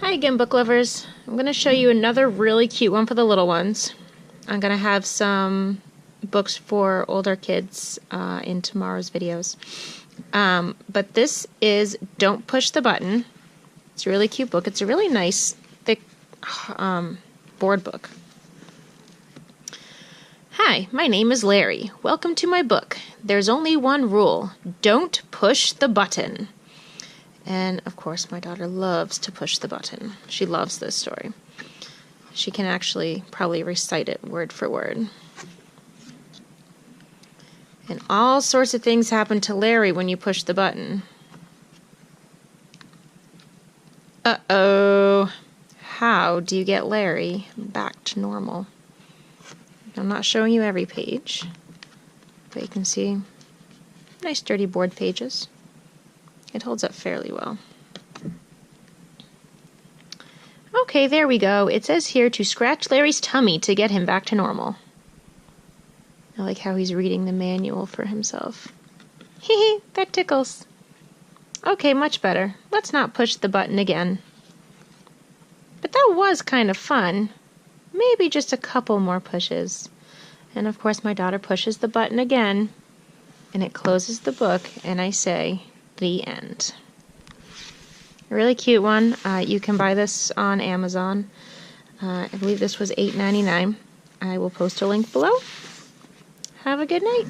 Hi again, book lovers. I'm going to show you another really cute one for the little ones. I'm going to have some books for older kids in tomorrow's videos. But this is Don't Push the Button. It's a really cute book. It's a really nice, thick board book. Hi, my name is Larry. Welcome to my book. There's only one rule. Don't push the button. And, of course, my daughter loves to push the button. She loves this story. She can actually probably recite it word for word. And all sorts of things happen to Larry when you push the button. Uh-oh. How do you get Larry back to normal? I'm not showing you every page, but you can see nice dirty board pages. It holds up fairly well. Okay, there we go. It says here to scratch Larry's tummy to get him back to normal. I like how he's reading the manual for himself. Hee, that tickles. Okay, much better. Let's not push the button again. But that was kind of fun. Maybe just a couple more pushes. And of course my daughter pushes the button again, and it closes the book, and I say, the end. A really cute one. You can buy this on Amazon. I believe this was $8.99. I will post a link below. Have a good night.